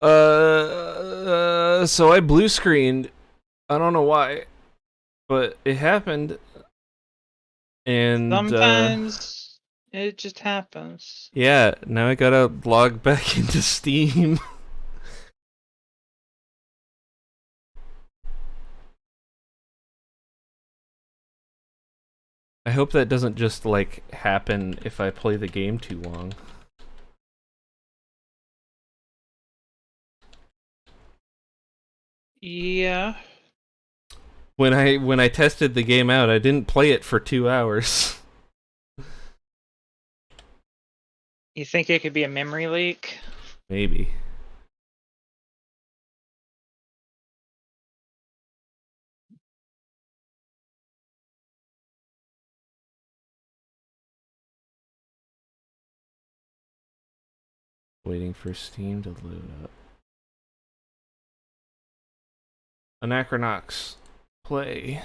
So I blue screened. I don't know why, but it happened. And, Sometimes it just happens. yeah, now I gotta log back into Steam. I hope that doesn't just, like, happen if I play the game too long. Yeah. When I tested the game out, I didn't play it for 2 hours. You think it could be a memory leak? Maybe. Waiting for Steam to load up. Anachronox. Play.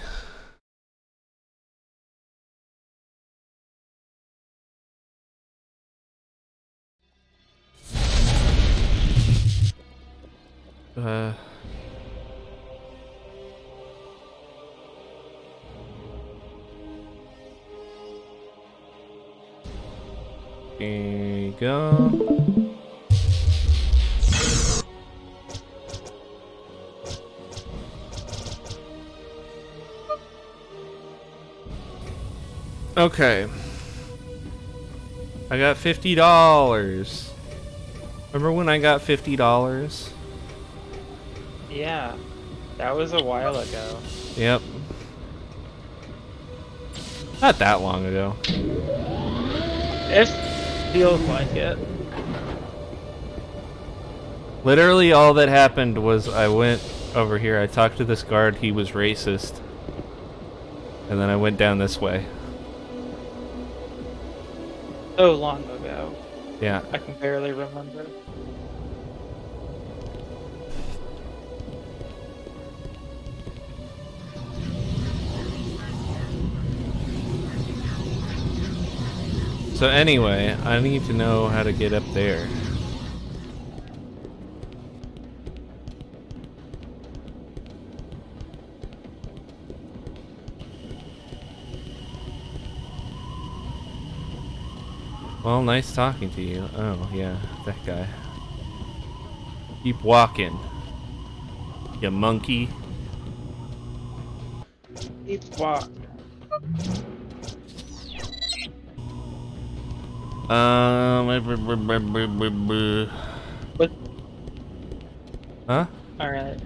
Uh... Here you go. Okay. I got $50. Remember when I got $50? Yeah. That was a while ago. Yep. Not that long ago. It feels like it. Literally all that happened was I went over here, I talked to this guard, he was racist. And then I went down this way. So long ago. Yeah. I can barely remember. So anyway, I need to know how to get up there. Well, nice talking to you. Oh, yeah, that guy. Keep walking. You monkey. Keep walking. What? Huh? Alright.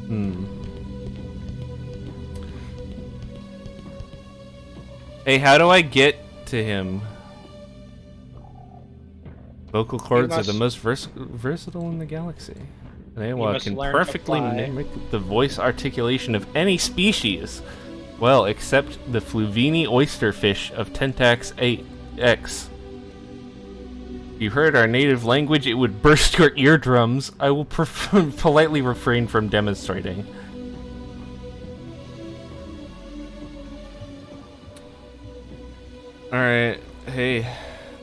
Hmm. Hey, how do I get to him? Vocal cords are the most versatile in the galaxy. They can perfectly mimic the voice articulation of any species. Well, except the Fluvini oysterfish of Tentax 8X. If you heard our native language, it would burst your eardrums. I will politely refrain from demonstrating. Alright, hey.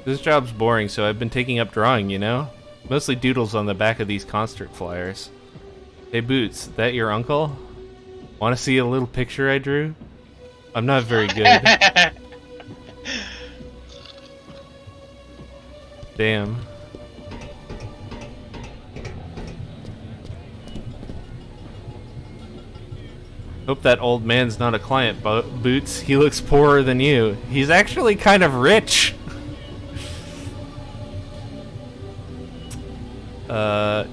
This job's boring, so I've been taking up drawing, you know? Mostly doodles on the back of these concert flyers. Hey Boots, that your uncle? Want to see a little picture I drew? I'm not very good. Damn. Hope that old man's not a client, Boots. He looks poorer than you. He's actually kind of rich.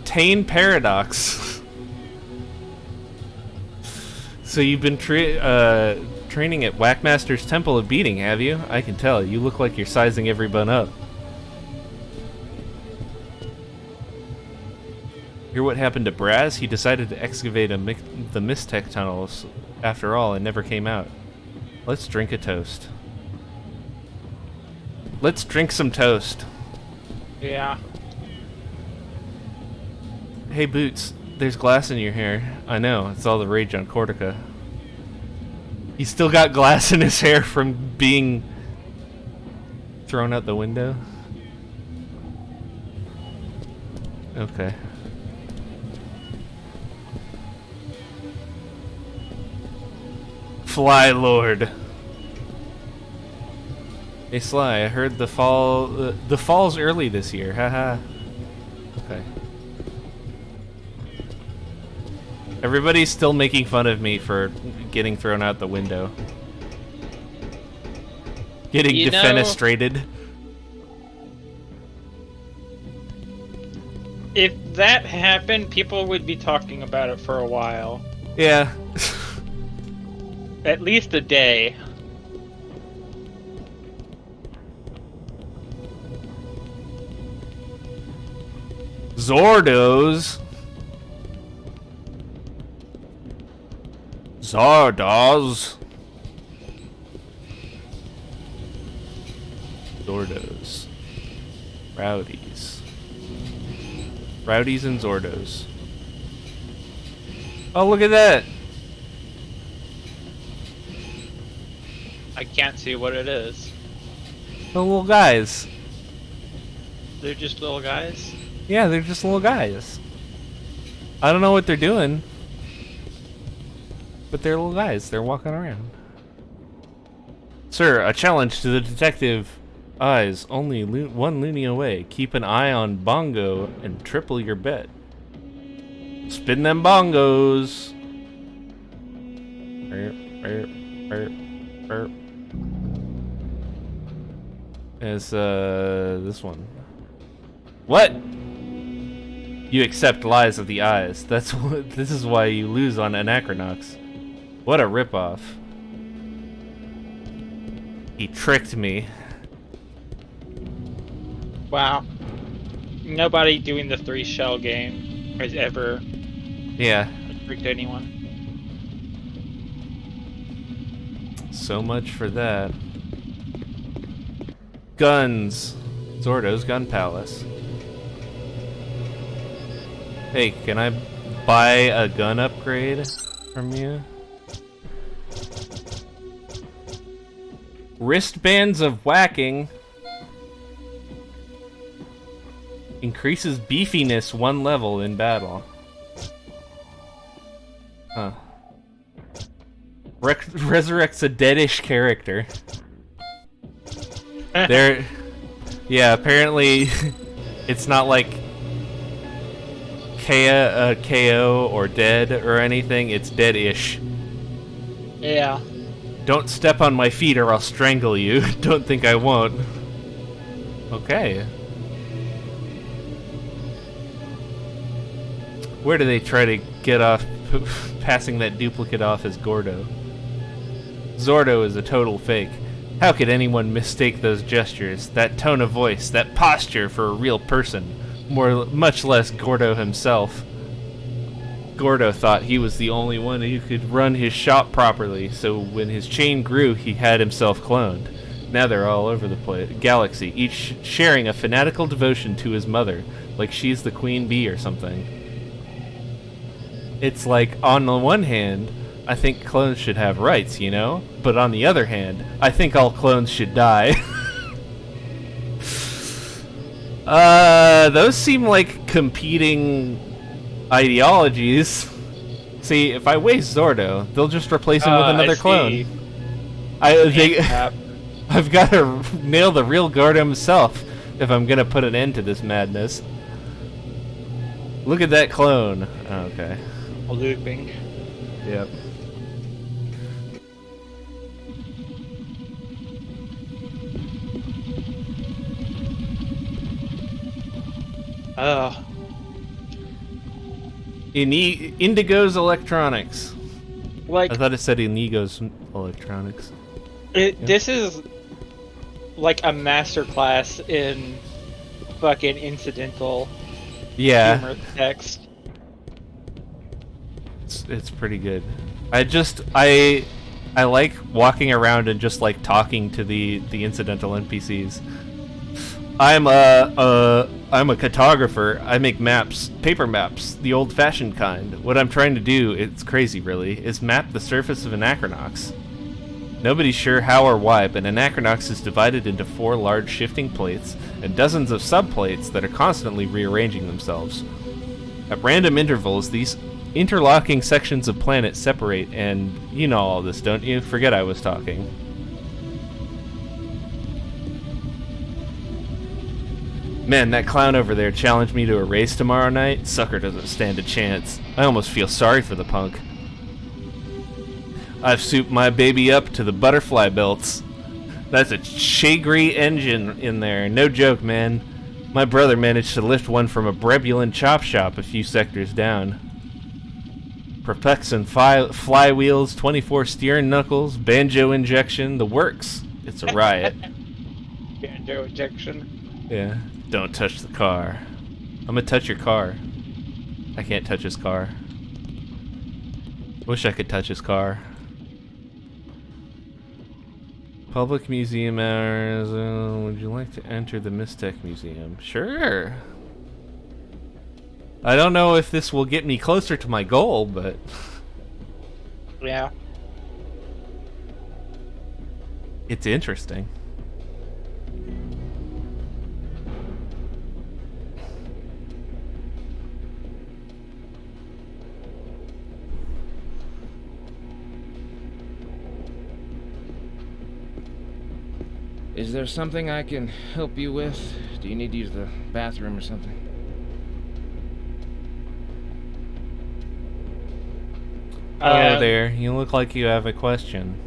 Tane Paradox. So you've been training at Whackmaster's Temple of Beating, have you? I can tell. You look like you're sizing everyone up. Hear what happened to Braz? He decided to excavate the Mistech tunnels after all and never came out. Let's drink a toast. Let's drink some toast. Yeah. Hey, Boots, there's glass in your hair. I know, it's all the rage on Cortica. He's still got glass in his hair from being thrown out the window. Okay. Fly Lord. Hey Sly, I heard the fall's early this year. Haha. Okay. Everybody's still making fun of me for getting thrown out the window. Getting defenestrated. If that happened, people would be talking about it for a while. Yeah. At least a day. Zordos. Zardoz. Zordos. Rowdies. Rowdies and Zordos. Oh, look at that! I can't see what it is. The little guys. They're just little guys? Yeah, they're just little guys. I don't know what they're doing. But they're little guys. They're walking around. Sir, a challenge to the detective eyes. Only one loony away. Keep an eye on Bongo and triple your bet. Spin them bongos. It's this one. What? You accept lies of the eyes. That's what. This is why you lose on Anachronox. What a ripoff. He tricked me. Wow. Nobody doing the 3-shell game has ever tricked anyone. So much for that. Guns. Zordo's Gun Palace. Hey, can I buy a gun upgrade from you? Wristbands of whacking. Increases beefiness 1 level in battle. Huh. Resurrects a deadish character. Yeah, apparently it's not like KO or dead or anything, it's dead-ish. Yeah. Don't step on my feet or I'll strangle you. Don't think I won't. Okay. Where do they try to get off passing that duplicate off as Gordo? Zordo is a total fake. How could anyone mistake those gestures, that tone of voice, that posture for a real person? Much less Gordo himself. Gordo thought he was the only one who could run his shop properly, so when his chain grew, he had himself cloned. Now they're all over the galaxy, each sharing a fanatical devotion to his mother, like she's the queen bee or something. It's like, on the one hand, I think clones should have rights, you know? But on the other hand, I think all clones should die. Those seem like competing ideologies. See, if I waste Zordo, they'll just replace him with another clone. I've got to nail the real Gordo himself if I'm gonna put an end to this madness. Look at that clone. Oh, okay. Looping. Yep. Indigo's Electronics. Like, I thought it said Inigo's Electronics. This is like a masterclass in fucking incidental humor text. It's pretty good. I like walking around and just like talking to the incidental NPCs. I'm a cartographer. I make maps, paper maps, the old-fashioned kind. What I'm trying to do, it's crazy really, is map the surface of Anachronox. Nobody's sure how or why, but Anachronox is divided into 4 large shifting plates and dozens of subplates that are constantly rearranging themselves. At random intervals, these interlocking sections of planets separate, and you know all this, don't you? Forget I was talking. Man, that clown over there challenged me to a race tomorrow night. Sucker doesn't stand a chance. I almost feel sorry for the punk. I've souped my baby up to the butterfly belts. That's a Chagri engine in there. No joke, man. My brother managed to lift one from a Brebulan chop shop a few sectors down. Perplexing flywheels, 24 steering knuckles, banjo injection, the works. It's a riot. Banjo injection? Yeah. Don't touch the car. I'm gonna touch your car. I can't touch his car. Wish I could touch his car. Public museum hours. Would you like to enter the Mystech Museum? Sure. I don't know if this will get me closer to my goal, but... Yeah. It's interesting. Is there something I can help you with? Do you need to use the bathroom or something? Hello there. You look like you have a question.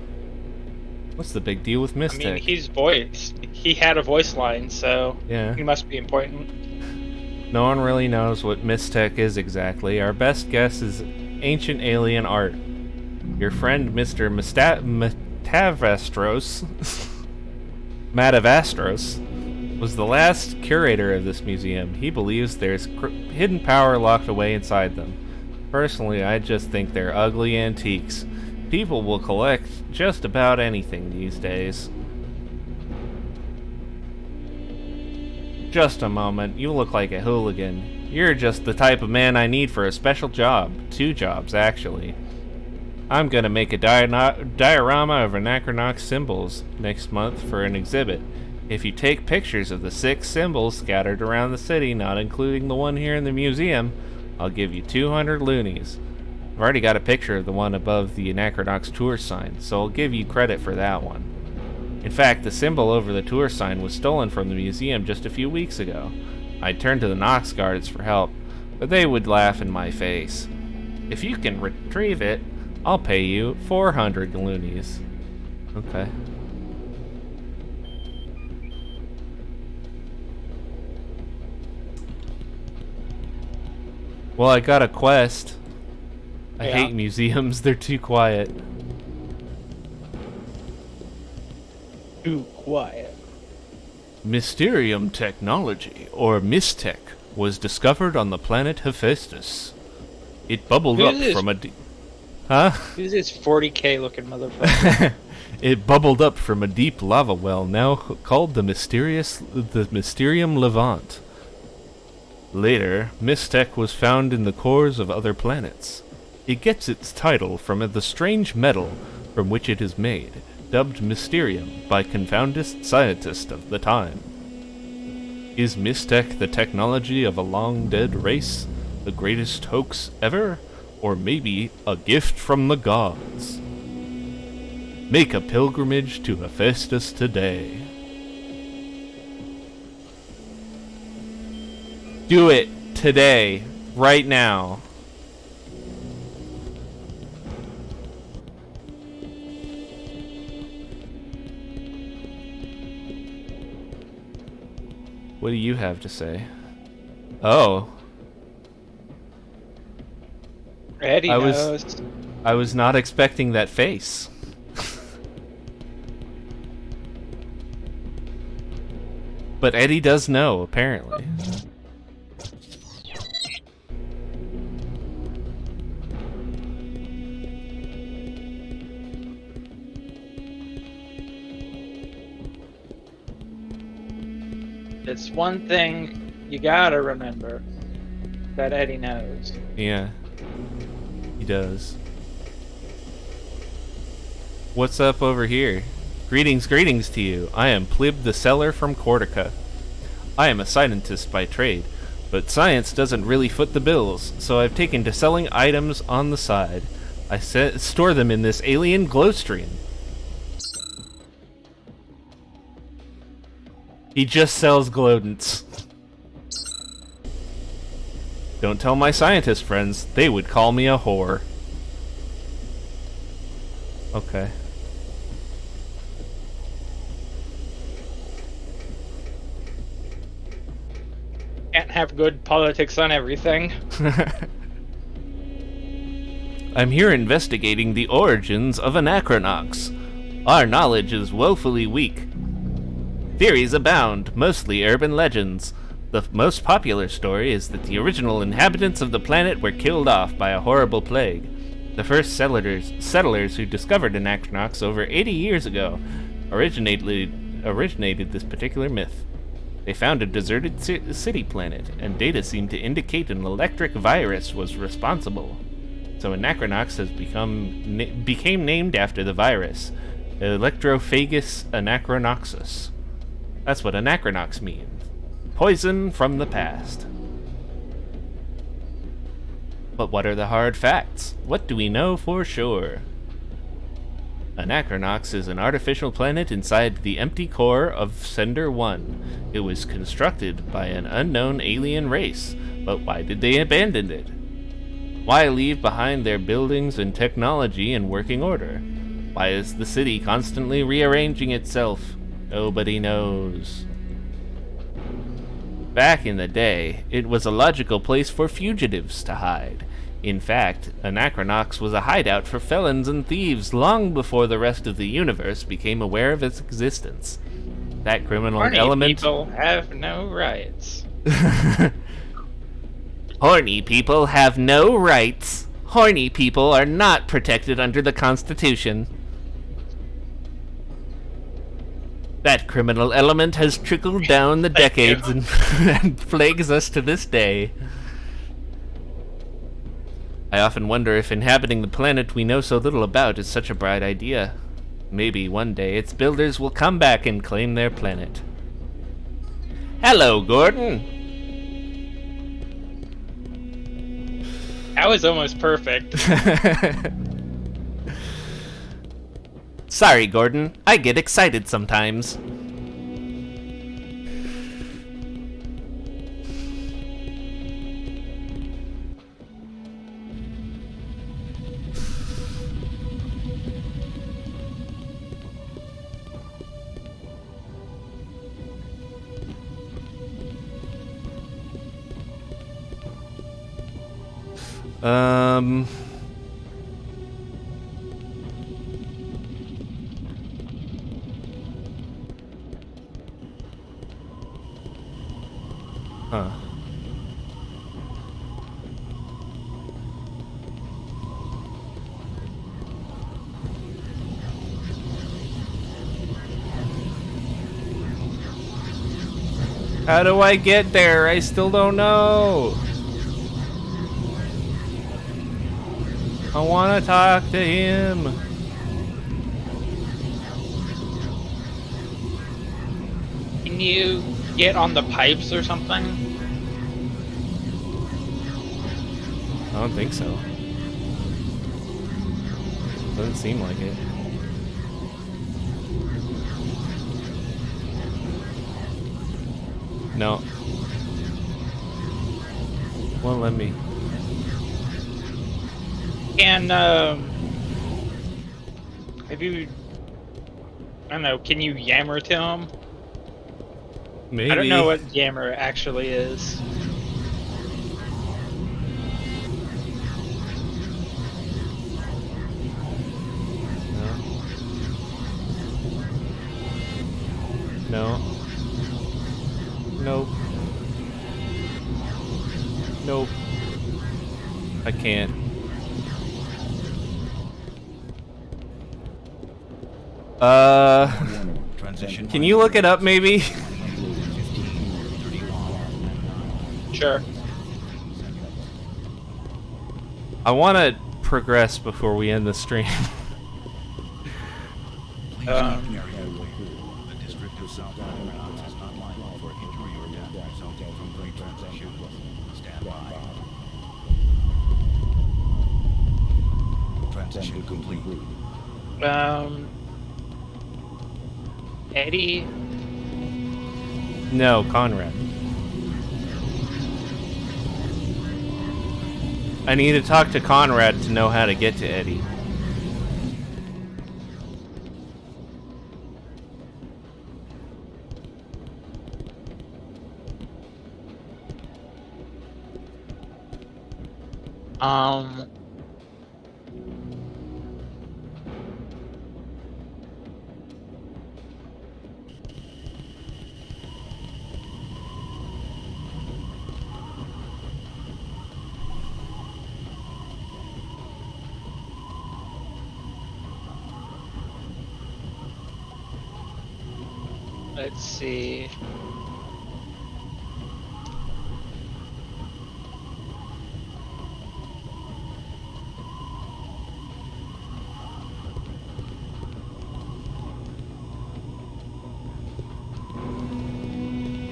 What's the big deal with Mystech? I mean, he's voiced. He had a voice line, so yeah. He must be important. No one really knows what Mystech is exactly. Our best guess is ancient alien art. Your friend, Mr. Matavastros, was the last curator of this museum. He believes there's hidden power locked away inside them. Personally, I just think they're ugly antiques. People will collect just about anything these days. Just a moment, you look like a hooligan. You're just the type of man I need for a special job. 2 jobs, actually. I'm gonna make a diorama of Anachronox symbols next month for an exhibit. If you take pictures of the 6 symbols scattered around the city, not including the one here in the museum, I'll give you 200 loonies. I've already got a picture of the one above the Anachronox tour sign, so I'll give you credit for that one. In fact, the symbol over the tour sign was stolen from the museum just a few weeks ago. I turned to the Nox guards for help, but they would laugh in my face. If you can retrieve it, I'll pay you 400 loonies. Okay. Well, I got a quest. I hate museums, they're too quiet. Too quiet. Mysterium technology, or Mystech, was discovered on the planet Hephaestus. It bubbled up from a... Huh? Who's this 40K looking motherfucker? It bubbled up from a deep lava well, now called the Mysterium Levant. Later, Mystech was found in the cores of other planets. It gets its title from the strange metal from which it is made, dubbed Mysterium by confoundest scientists of the time. Is Mystech the technology of a long-dead race, the greatest hoax ever, or maybe a gift from the gods? Make a pilgrimage to Hephaestus today. Do it today, right now. What do you have to say? Oh. Eddie knows. I was not expecting that face. But Eddie does know, apparently. It's one thing you gotta remember that Eddie knows. Yeah, he does. What's up over here? Greetings to you. I am Plib the Seller from Cortica. I am a scientist by trade, but science doesn't really foot the bills, so I've taken to selling items on the side. I store them in this alien glow stream. He just sells glowdents. Don't tell my scientist friends, they would call me a whore. Okay. Can't have good politics on everything. I'm here investigating the origins of Anachronox. Our knowledge is woefully weak. Theories abound, mostly urban legends. The most popular story is that the original inhabitants of the planet were killed off by a horrible plague. The first settlers who discovered Anachronox over 80 years ago originated this particular myth. They found a deserted city planet, and data seemed to indicate an electric virus was responsible. So Anachronox has became named after the virus, Electrophagus anachronoxus. That's what Anachronox means. Poison from the past. But what are the hard facts? What do we know for sure? Anachronox is an artificial planet inside the empty core of Sender 1. It was constructed by an unknown alien race, but why did they abandon it? Why leave behind their buildings and technology in working order? Why is the city constantly rearranging itself? Nobody knows. Back in the day, it was a logical place for fugitives to hide. In fact, Anachronox was a hideout for felons and thieves long before the rest of the universe became aware of its existence. That criminal element... people have no rights. Horny people have no rights. Horny people are not protected under the Constitution. That criminal element has trickled down the decades and plagues us to this day. I often wonder if inhabiting the planet we know so little about is such a bright idea. Maybe one day its builders will come back and claim their planet. Hello, Gordon! That was almost perfect. Sorry, Gordon. I get excited sometimes. Huh. How do I get there? I still don't know. I want to talk to him. Can you get on the pipes or something? I don't think so. Doesn't seem like it. No. Won't let me. Can, have you, I don't know, can you yammer to him? Maybe. I don't know what yammer actually is. No. Nope. Nope. I can't. Can you look it up maybe? Sure. I want to progress before we end the stream. The district of South Anachronox is not liable for injury or death resulting from Brie transition. Stand by. Transition complete. Eddie? No, Conrad. I need to talk to Conrad to know how to get to Eddie. Let's see.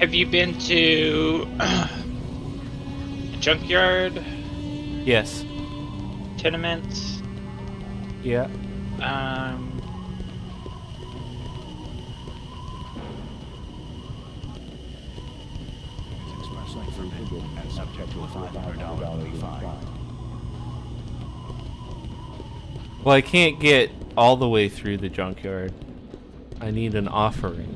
Have you been to Junkyard? Yes. Tenements? Yeah. Is expressly forbidden and subject to a $500 fine. Well, I can't get all the way through the junkyard. I need an offering.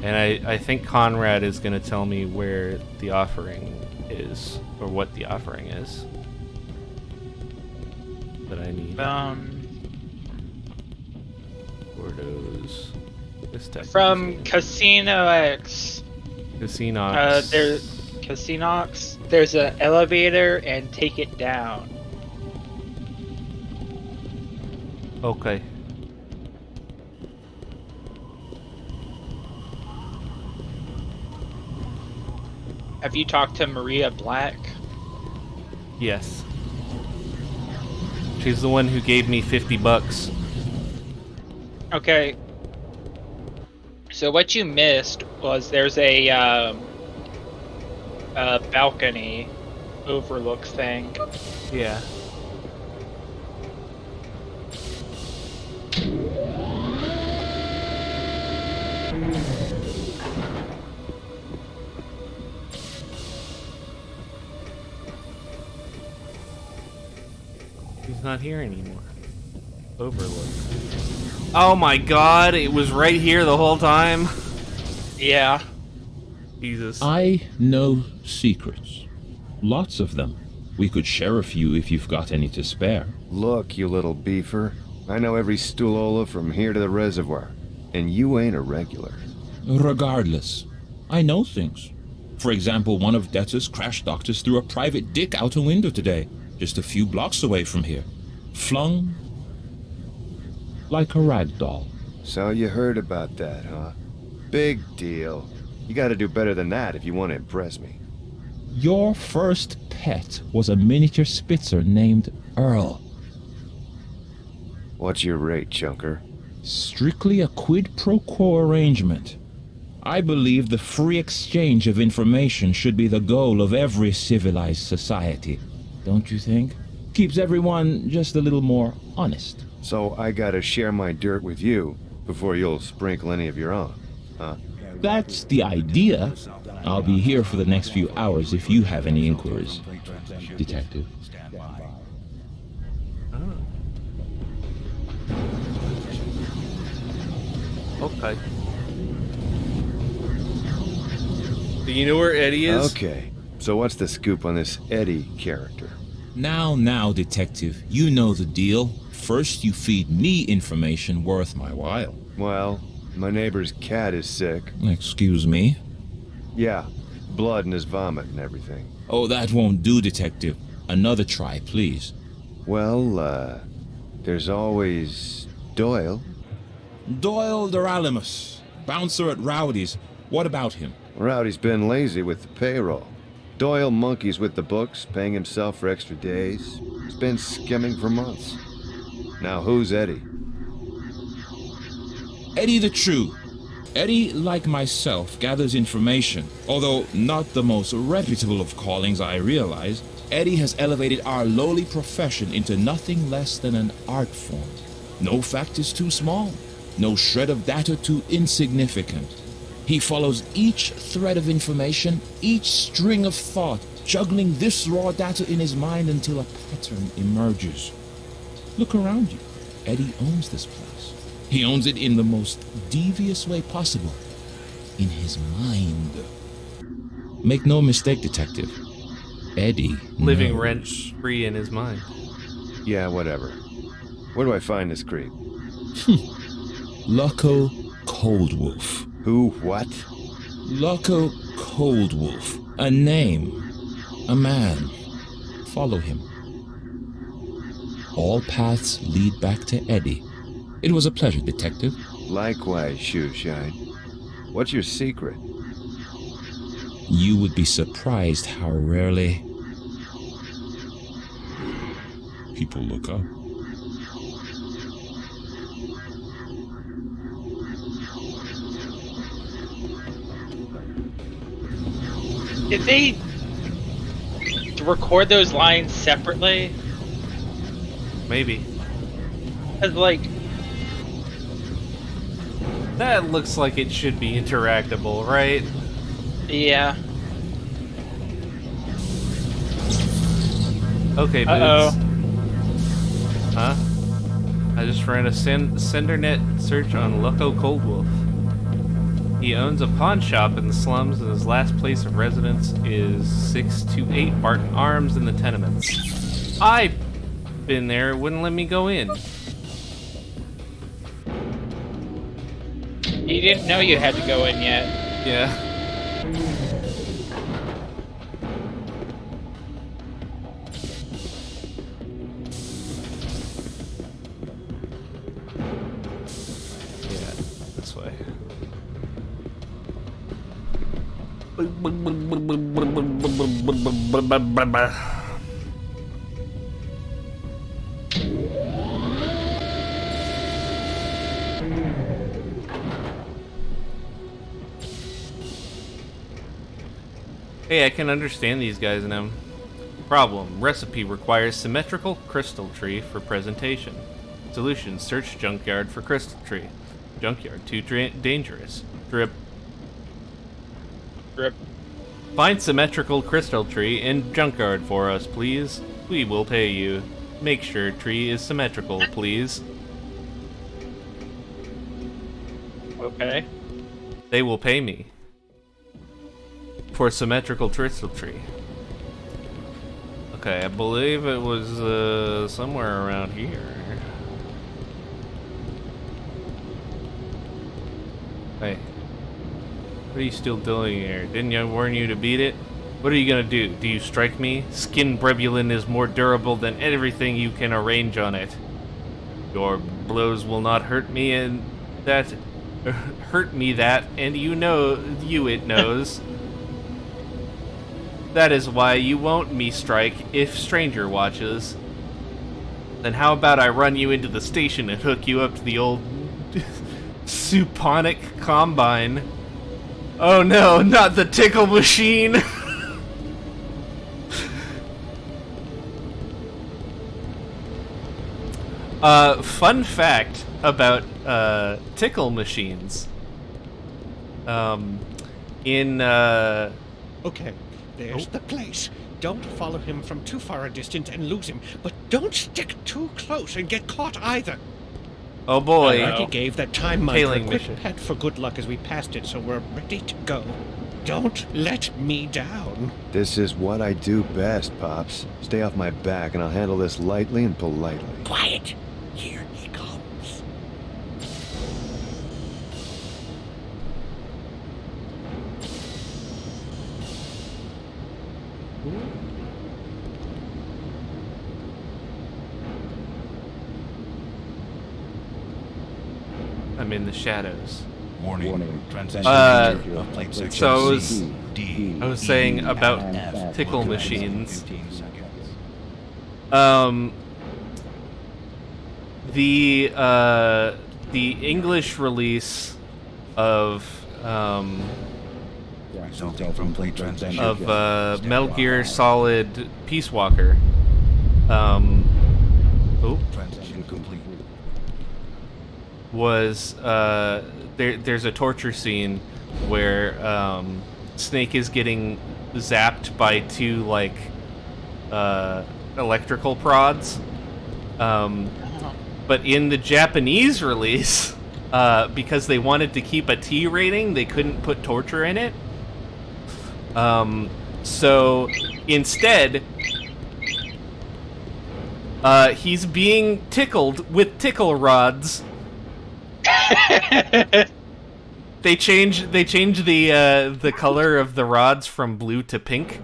And I think Conrad is going to tell me where the offering is, or what the offering is. That I need. Gordo's. This type From Casino X. Casinox. There's an elevator and take it down. Okay. Have you talked to Maria Black? Yes. She's the one who gave me $50. Okay. So what you missed was there's a balcony overlook thing. Yeah. He's not here anymore. Overlook. Oh my god, it was right here the whole time? Yeah. Jesus. I know secrets. Lots of them. We could share a few if you've got any to spare. Look, you little beefer. I know every Stulola from here to the reservoir. And you ain't a regular. Regardless, I know things. For example, one of Debtor's crash doctors threw a private dick out a window today, just a few blocks away from here. Flung like a rag doll. So you heard about that, huh? Big deal. You gotta do better than that if you want to impress me. Your first pet was a miniature Spitzer named Earl. What's your rate, Chunker? Strictly a quid pro quo arrangement. I believe the free exchange of information should be the goal of every civilized society. Don't you think? Keeps everyone just a little more honest. So I gotta share my dirt with you before you'll sprinkle any of your own, huh? That's the idea. I'll be here for the next few hours if you have any inquiries, Detective. Stand by. Okay. Do you know where Eddie is? Okay. So what's the scoop on this Eddie character? Now, Detective, you know the deal. First, you feed me information worth my while. Well, my neighbor's cat is sick. Excuse me? Yeah, blood in his vomit and everything. Oh, that won't do, Detective. Another try, please. Well, there's always Doyle. Doyle Duralimus, bouncer at Rowdy's. What about him? Rowdy's been lazy with the payroll. Doyle monkeys with the books, paying himself for extra days. He's been skimming for months. Now who's Eddie? Eddie the True. Eddie, like myself, gathers information. Although not the most reputable of callings, I realize, Eddie has elevated our lowly profession into nothing less than an art form. No fact is too small. No shred of data too insignificant. He follows each thread of information, each string of thought, juggling this raw data in his mind until a pattern emerges. Look around you. Eddie owns this place. He owns it in the most devious way possible. In his mind. Make no mistake, Detective. Eddie Living knows. rent-free in his mind. Yeah, whatever. Where do I find this creep? Loco Coldwolf. Who, what? Loco Coldwolf. A name. A man. Follow him. All paths lead back to Eddie. It was a pleasure, Detective. Likewise, Shoeshine. What's your secret? You would be surprised how rarely people look up. Did they record those lines separately? Maybe. Cause like, That looks like it should be interactable, right? yeah. Okay, Uh-oh. Boots. Huh? I just ran a SenderNet search on Loco Coldwolf. He owns a pawn shop in the slums, and his last place of residence is 628 Barton Arms in the tenements. I've been there, it wouldn't let me go in. You didn't know you had to go in yet. Yeah. Yeah, this way. Hey, I can understand these guys now. Problem. Recipe requires symmetrical crystal tree for presentation. Solution. Search junkyard for crystal tree. Junkyard. Too dangerous. Drip. Drip. Find symmetrical crystal tree in junkyard for us, please. We will pay you. Make sure tree is symmetrical, please. Okay. They will pay me. For symmetrical crystal tree. Okay, I believe it was somewhere around here. Hey. What are you still doing here? Didn't I warn you to beat it? What are you gonna do? Do you strike me? Skin Brebulin is more durable than everything you can arrange on it. Your blows will not hurt me, and that... hurt me that, and you know... it knows. That is why you won't me strike if stranger watches. Then how about I run you into the station and hook you up to the old... suponic combine? Oh no, not the tickle machine! Fun fact about tickle machines. Okay, there's the place. Don't follow him from too far a distance and lose him, but don't stick too close and get caught either. Oh boy. I already gave that time miner a Hailing quick mission. pet for good luck as we passed it, so we're ready to go. Don't let me down. This is what I do best, Pops. Stay off my back and I'll handle this lightly and politely. Quiet. Here he comes. I'm in the shadows. Warning. Transition of plate section so C, D, I was saying E, about F, tickle will commence in machines. 15 seconds. The English release of Resulting from plate transition. Metal Gear Solid Peace Walker. Transition complete. Was there's a torture scene where Snake is getting zapped by two like electrical prods, but in the Japanese release, because they wanted to keep a T rating, they couldn't put torture in it. So instead, he's being tickled with tickle rods. They change the color of the rods from blue to pink,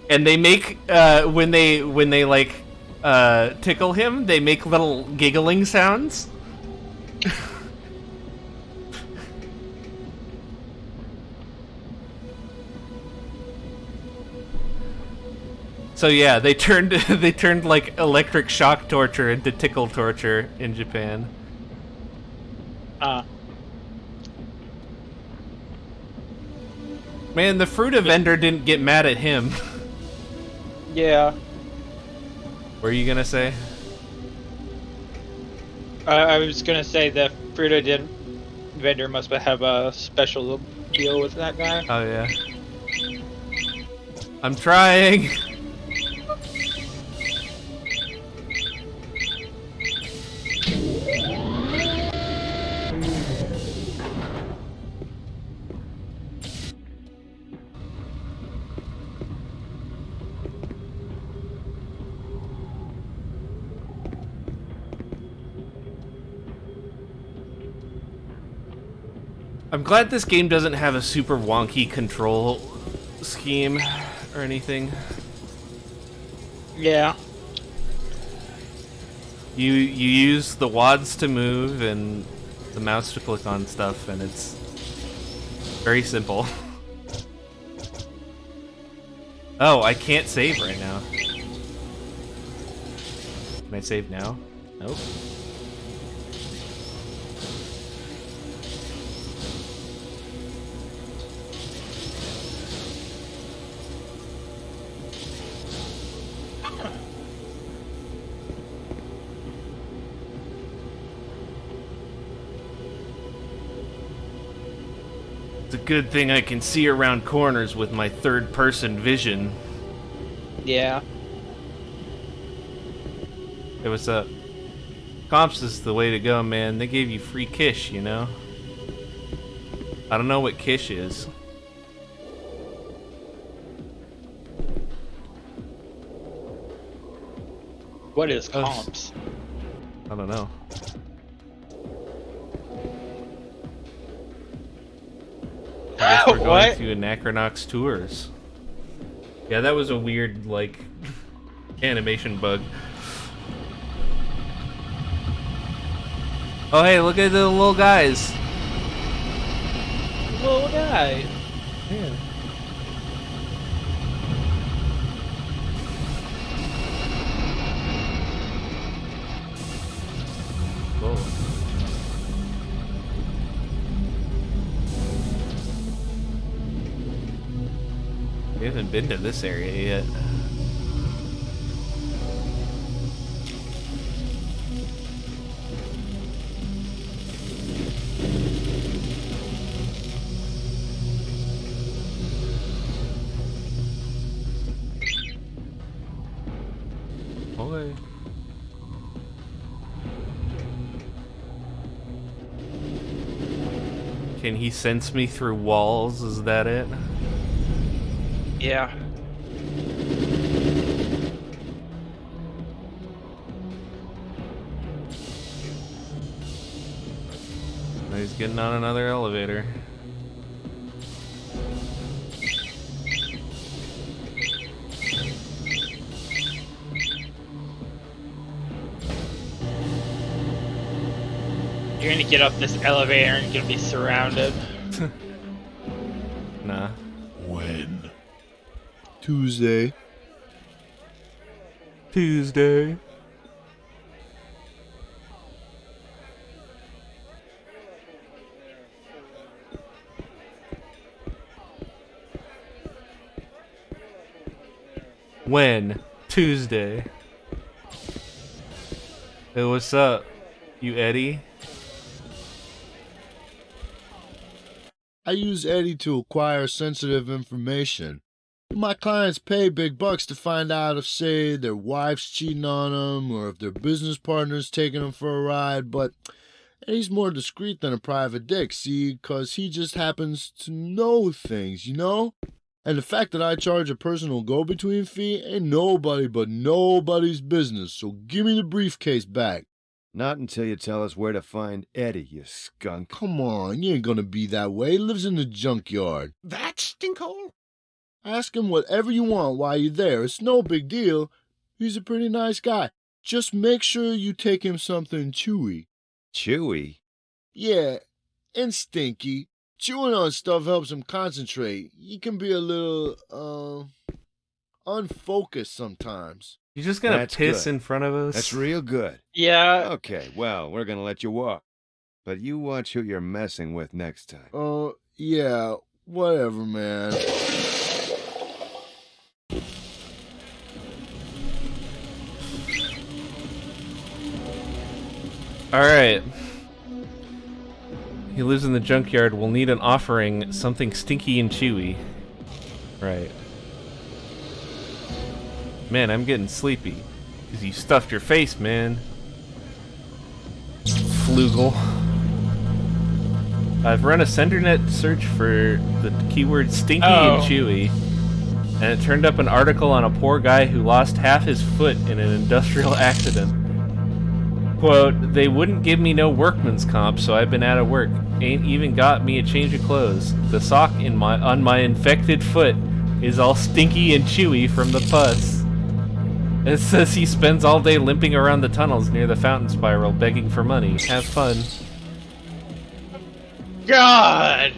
and they make when they like tickle him, they make little giggling sounds. So yeah, they turned like electric shock torture into tickle torture in Japan. Man, the Fruita vendor didn't get mad at him. Yeah. What are you gonna say? I was gonna say the Fruita vendor must have a special deal with that guy. Oh yeah. I'm trying. I'm glad this game doesn't have a super wonky control scheme or anything. Yeah. You use the wads to move and the mouse to click on stuff, and it's very simple. Oh, I can't save right now. Can I save now? Nope. It's a good thing I can see around corners with my third-person vision. Yeah. Hey, what's up? Comps is the way to go, man. They gave you free Kish, you know? I don't know what Kish is. What is comps? I don't know. I guess we're going to Anachronox tours. Yeah, that was a weird, like, animation bug. Oh, hey, look at the little guys. Little guy. Yeah. Whoa. We haven't been to this area yet. Okay. Can he sense me through walls? Is that it? Yeah. He's getting on another elevator. You're gonna get up this elevator and you're gonna be surrounded. Nah. When? Tuesday. Tuesday. When? Tuesday. Hey, what's up? You Eddie? I use Eddie to acquire sensitive information. My clients pay big bucks to find out if, say, their wife's cheating on them or if their business partner's taking them for a ride, but Eddie's more discreet than a private dick, see, 'cause he just happens to know things, you know? And the fact that I charge a personal go-between fee ain't nobody but nobody's business, so give me the briefcase back. Not until you tell us where to find Eddie, you skunk. Come on, you ain't gonna be that way. He lives in the junkyard. That stinkhole? Ask him whatever you want while you're there. It's no big deal. He's a pretty nice guy. Just make sure you take him something chewy. Chewy? Yeah, and stinky. Chewing on stuff helps him concentrate. He can be a little, unfocused sometimes. You just gonna That's piss good. in front of us? That's real good. Yeah. Okay, well, we're gonna let you walk. But you watch who you're messing with next time. Yeah, whatever, man. Alright. He lives in the junkyard. We'll need an offering, something stinky and chewy. Right. Man, I'm getting sleepy. Because you stuffed your face, man. Flugel. I've run a SenderNet search for the keyword stinky and chewy. And it turned up an article on a poor guy who lost half his foot in an industrial accident. Quote, they wouldn't give me no workman's comp, so I've been out of work. Ain't even got me a change of clothes. The sock on my infected foot is all stinky and chewy from the pus. It says he spends all day limping around the tunnels near the fountain spiral begging for money. Have fun. God!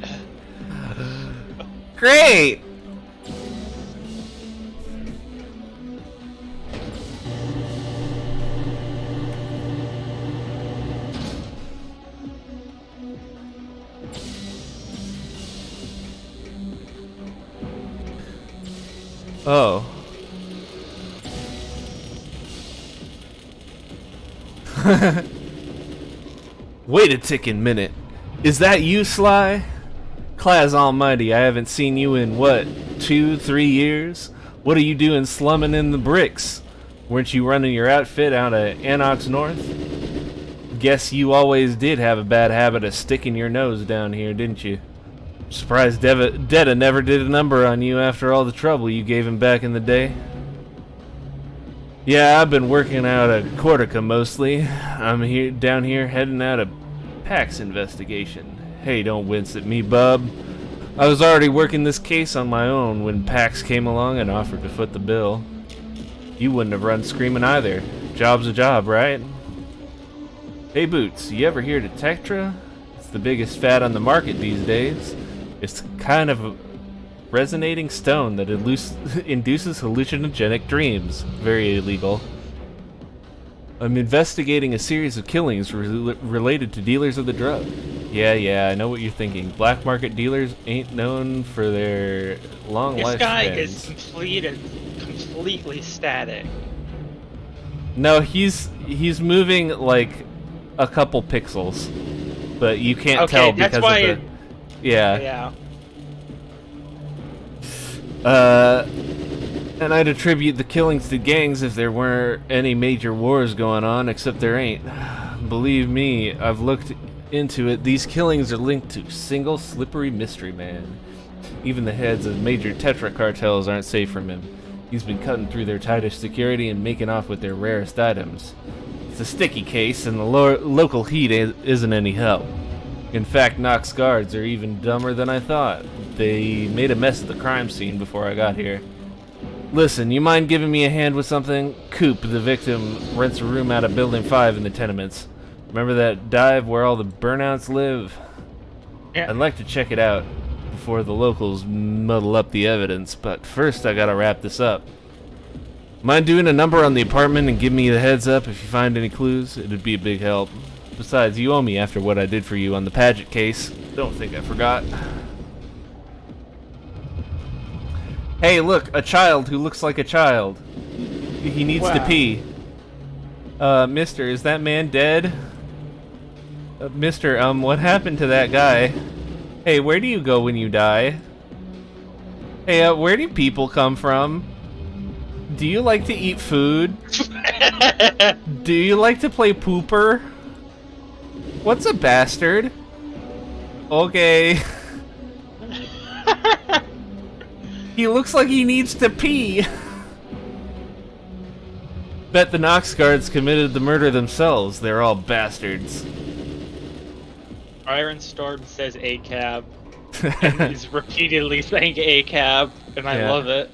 Great! Oh. Wait a ticking minute. Is that you, Sly? Class almighty, I haven't seen you in, what, 2-3 years? What are you doing slumming in the bricks? Weren't you running your outfit out of Anachronox North? Guess you always did have a bad habit of sticking your nose down here, didn't you? Surprised Detta never did a number on you after all the trouble you gave him back in the day. Yeah, I've been working out of Cortica mostly. I'm down here heading out a PAX investigation. Hey, don't wince at me, bub. I was already working this case on my own when PAX came along and offered to foot the bill. You wouldn't have run screaming either. Job's a job, right? Hey, Boots, you ever heard of Tectra? It's the biggest fad on the market these days. It's kind of a resonating stone that induces hallucinogenic dreams. Very illegal. I'm investigating a series of killings related to dealers of the drug. Yeah, I know what you're thinking. Black market dealers ain't known for their long lifespans. This guy is completely static. No, he's moving like a couple pixels, but you can't tell because that's why of the... Yeah. And I'd attribute the killings to gangs if there weren't any major wars going on, except there ain't. Believe me, I've looked into it. These killings are linked to single slippery mystery man. Even the heads of major Tetra cartels aren't safe from him. He's been cutting through their tightest security and making off with their rarest items. It's a sticky case, and the local heat isn't any help. In fact, Nox guards are even dumber than I thought. They made a mess of the crime scene before I got here. Listen, you mind giving me a hand with something? Coop, the victim, rents a room out of Building 5 in the tenements. Remember that dive where all the burnouts live? Yeah. I'd like to check it out before the locals muddle up the evidence, but first I gotta wrap this up. Mind doing a number on the apartment and give me the heads up if you find any clues? It'd be a big help. Besides, you owe me after what I did for you on the Paget case. Don't think I forgot. Hey, look, a child who looks like a child. He needs to pee. Mister, is that man dead? Mister, what happened to that guy? Hey, where do you go when you die? Hey, where do people come from? Do you like to eat food? Do you like to play pooper? What's a bastard? Okay. He looks like he needs to pee. Bet the Nox guards committed the murder themselves. They're all bastards. Iron Storm says A-cab. And he's repeatedly saying A-cab, and I love it.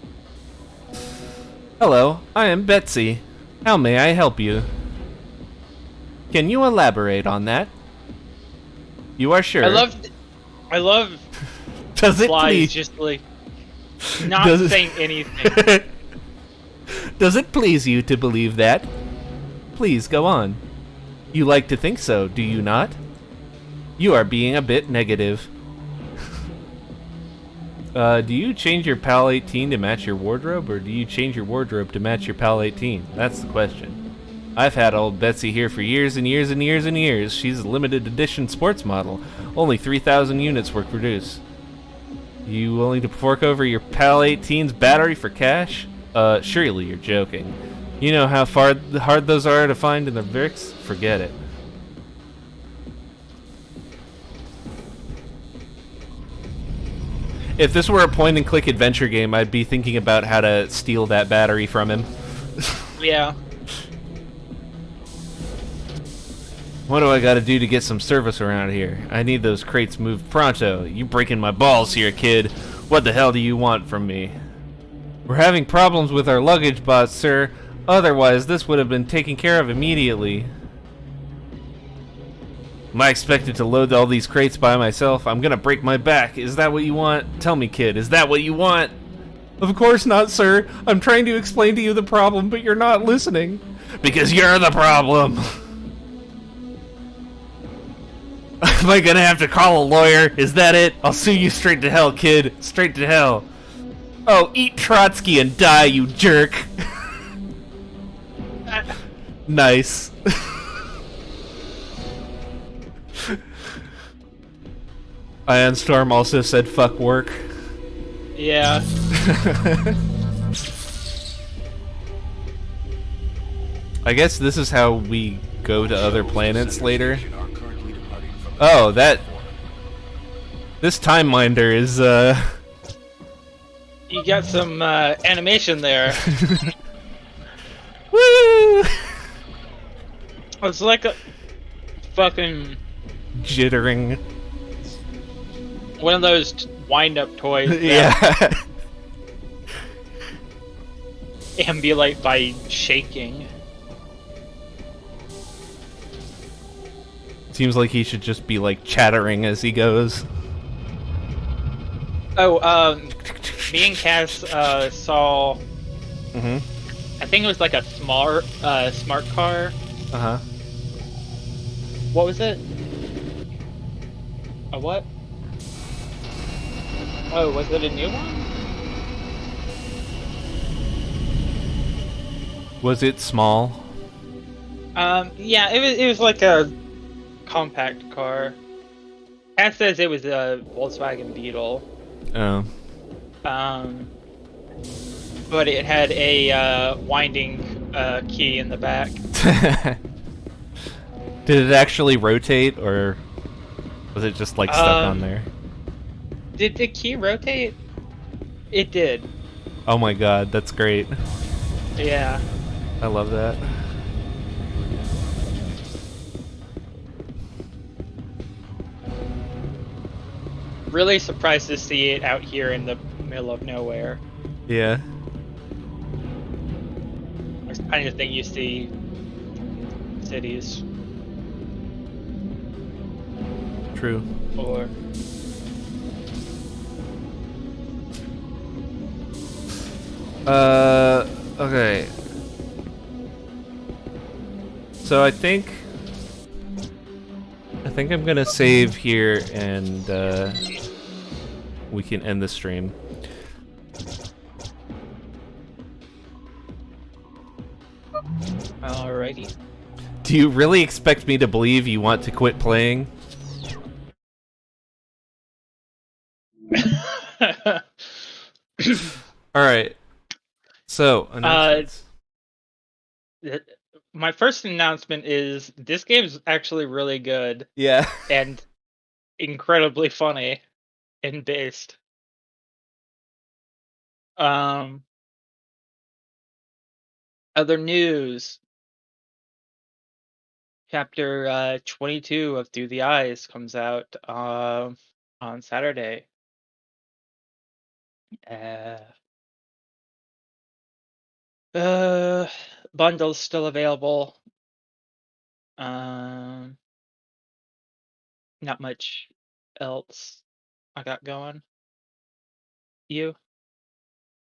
Hello, I am Betsy. How may I help you? Can you elaborate on that? You are sure? I love Does it Flies please? just like not saying anything. Does it please you to believe that? Please go on. You like to think so, do you not? You are being a bit negative. Do you change your PAL 18 to match your wardrobe, or do you change your wardrobe to match your PAL 18? That's the question. I've had old Betsy here for years and years and years and years. She's a limited edition sports model. Only 3,000 units were produced. You willing to fork over your PAL 18's battery for cash? Surely you're joking. You know how hard those are to find in the VIX? Forget it. If this were a point-and-click adventure game, I'd be thinking about how to steal that battery from him. Yeah. What do I gotta do to get some service around here? I need those crates moved pronto. You breaking my balls here, kid. What the hell do you want from me? We're having problems with our luggage bots, sir. Otherwise, this would have been taken care of immediately. Am I expected to load all these crates by myself? I'm gonna break my back. Is that what you want? Tell me, kid, is that what you want? Of course not, sir. I'm trying to explain to you the problem, but you're not listening. Because you're the problem. Am I gonna have to call a lawyer? Is that it? I'll sue you straight to hell, kid. Straight to hell. Oh, eat Trotsky and die, you jerk. Nice. Ion Storm also said fuck work. Yeah. I guess this is how we go to other planets later. Oh, this time minder is You got some animation there. Woo! It's like a fucking jittering. One of those wind-up toys. Yeah. Ambulate by shaking. Seems like he should just be like chattering as he goes. Oh, me and Cass saw. Mm-hmm. I think it was like a smart car. Uh-huh. What was it? A what? Oh, was it a new one? Was it small? Yeah, it was like a compact car. Cass says it was a Volkswagen Beetle. Oh. But it had a winding key in the back. Did it actually rotate, or was it just like stuck on there? Did the key rotate? It did. Oh my god, that's great. Yeah. I love that. Really surprised to see it out here in the middle of nowhere. Yeah. It's the kind of thing you see in cities. True. Or okay. So I think I'm gonna save here and we can end the stream. alrighty. Do you really expect me to believe you want to quit playing? Alright. So, announcements. My first announcement is this game's actually really good. Yeah. And incredibly funny and based. Other news. Chapter 22 of Through the Eyes comes out on Saturday. Bundles still available. Not much else I got going. You?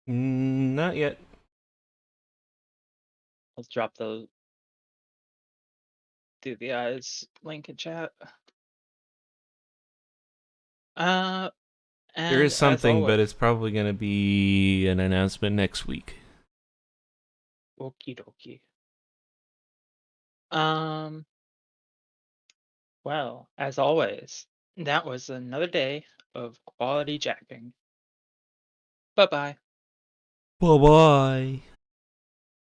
Not yet. I'll drop the Through the Eyes link in chat. And There is something, always, but it's probably going to be an announcement next week. okie dokie. Well, as always, that was another day of quality jacking. Bye-bye. Bye-bye.